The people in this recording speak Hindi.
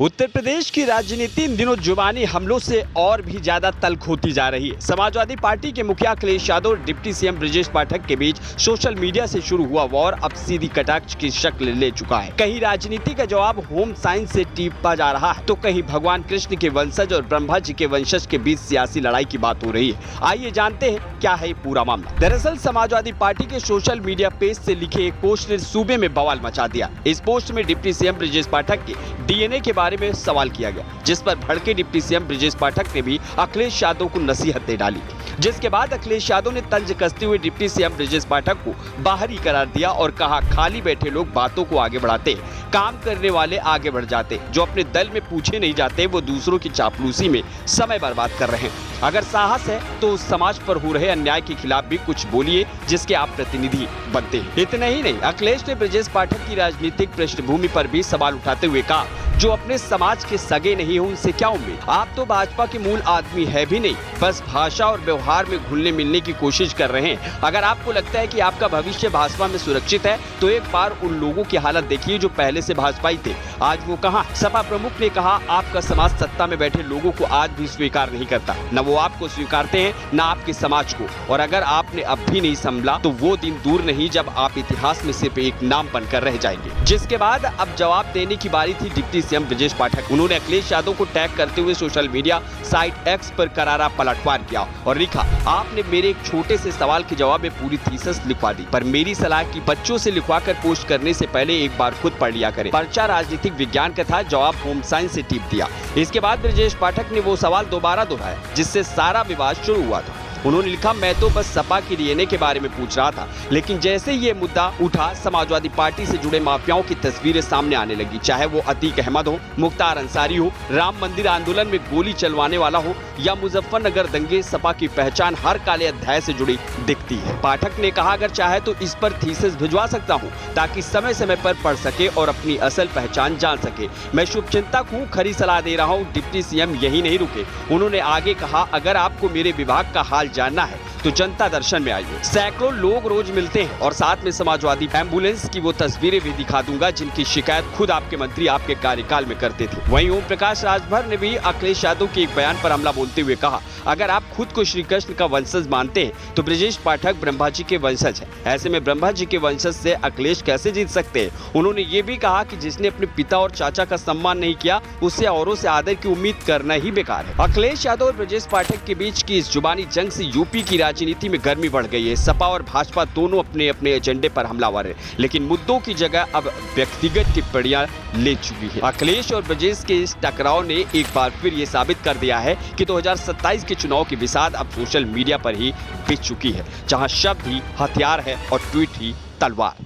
उत्तर प्रदेश की राजनीति इन दिनों जुबानी हमलों से और भी ज्यादा तल्ख होती जा रही है। समाजवादी पार्टी के मुखिया अखिलेश यादव और डिप्टी सीएम ब्रजेश पाठक के बीच सोशल मीडिया से शुरू हुआ वॉर अब सीधी कटाक्ष की शक्ल ले चुका है। कहीं राजनीति का जवाब होम साइंस से टीपा जा रहा है, तो कहीं भगवान कृष्ण के वंशज और ब्रह्मा जी के वंशज के बीच सियासी लड़ाई की बात हो रही है। आइए जानते हैं क्या है पूरा मामला। दरअसल समाजवादी पार्टी के सोशल मीडिया पेज से लिखे एक पोस्ट ने सूबे में बवाल मचा दिया। इस पोस्ट में डिप्टी सीएम ब्रजेश पाठक के डीएनए के बारे में सवाल किया गया, जिस पर भड़के डिप्टी सीएम ब्रजेश पाठक ने भी अखिलेश यादव को नसीहतें डाली, जिसके बाद अखिलेश यादव ने तंज कसते हुए डिप्टी सीएम ब्रजेश पाठक को बाहरी करार दिया और कहा, खाली बैठे लोग बातों को आगे बढ़ाते, काम करने वाले आगे बढ़ जाते, जो अपने दल में पूछे नहीं जाते वो दूसरों की चापलूसी में समय बर्बाद कर रहे हैं। अगर साहस है तो उस समाज पर हो रहे अन्याय के खिलाफ भी कुछ बोलिए जिसके आप प्रतिनिधि बनते हैं। इतना ही नहीं, अखिलेश ने ब्रजेश पाठक की राजनीतिक पृष्ठभूमि पर भी सवाल उठाते हुए कहा, जो अपने समाज के सगे नहीं हो उनसे क्या उम्मीद, आप तो भाजपा के मूल आदमी है भी नहीं, बस भाषा और व्यवहार में घुलने मिलने की कोशिश कर रहे हैं। अगर आपको लगता है कि आपका भविष्य भाजपा में सुरक्षित है तो एक बार उन लोगों की हालत देखिए जो पहले से भाजपाई थे, आज वो कहां। सपा प्रमुख ने कहा, आपका समाज सत्ता में बैठे लोगों को आज भी स्वीकार नहीं करता, न वो आपको स्वीकारते हैं न आपके समाज को, और अगर आपने अब भी नहीं संभला तो वो दिन दूर नहीं जब आप इतिहास में सिर्फ एक नाम बनकर रह जाएंगे। जिसके बाद अब जवाब देने की बारी थी डिप्टी सीएम ब्रजेश पाठक। उन्होंने अखिलेश यादव को टैग करते हुए सोशल मीडिया साइट एक्स पर करारा पलटवार किया और लिखा, आपने मेरे एक छोटे से सवाल के जवाब में पूरी थीसिस लिखवा दी, पर मेरी सलाह की बच्चों से लिखवाकर पोस्ट करने से पहले एक बार खुद पढ़ लिया करें। पर्चा राजनीतिक विज्ञान का था, जवाब होम साइंस से टिप दिया। इसके बाद ब्रजेश पाठक ने वो सवाल दोबारा दोहराया जिससे सारा विवाद शुरू हुआ था। उन्होंने लिखा, मैं तो बस सपा की डीएनए के बारे में पूछ रहा था, लेकिन जैसे ये मुद्दा उठा समाजवादी पार्टी से जुड़े माफियाओं की तस्वीरें सामने आने लगी, चाहे वो अतीक अहमद हो, मुख्तार अंसारी हो, राम मंदिर आंदोलन में गोली चलवाने वाला हो या मुजफ्फरनगर दंगे। सपा की पहचान हर काले अध्याय से जुड़ी दिखती है। पाठक ने कहा, अगर चाहे तो इस पर थीसिस भिजवा सकता हूँ ताकि समय समय पर पढ़ सके और अपनी असल पहचान जान सके। मैं शुभचिंतक हूँ, खरी सलाह दे रहा हूँ। डिप्टी सीएम यही नहीं रुके, उन्होंने आगे कहा, अगर आपको मेरे विभाग का हाल जानना है तो जनता दर्शन में आइए। सैकड़ों लोग रोज मिलते हैं और साथ में समाजवादी एम्बुलेंस की वो तस्वीरें भी दिखा दूंगा जिनकी शिकायत खुद आपके मंत्री आपके कार्यकाल में करते थे। वहीं ओम प्रकाश राजभर ने भी अखिलेश यादव के एक बयान पर हमला बोलते हुए कहा, अगर आप खुद को श्री कृष्ण का वंशज मानते हैं तो ब्रजेश पाठक ब्रह्मा जी के वंशज है। ऐसे में ब्रह्मा जी के वंशज से अखिलेश कैसे जीत सकते हैं। उन्होंने ये भी कहा कि जिसने अपने पिता और चाचा का सम्मान नहीं किया उससे औरों से आदर की उम्मीद करना ही बेकार है। अखिलेश यादव और ब्रजेश पाठक के बीच की इस जुबानी जंग से यूपी की राजनीति में गर्मी बढ़ गई है। सपा और भाजपा दोनों अपने अपने एजेंडे पर हमलावर है, लेकिन मुद्दों की जगह अब व्यक्तिगत टिप्पणियां ले चुकी है। अखिलेश और ब्रजेश के इस टकराव ने एक बार फिर ये साबित कर दिया है कि 2027 के चुनाव की विसाद अब सोशल मीडिया पर ही बिछ चुकी है, जहां शब्द ही हथियार है और ट्वीट ही तलवार।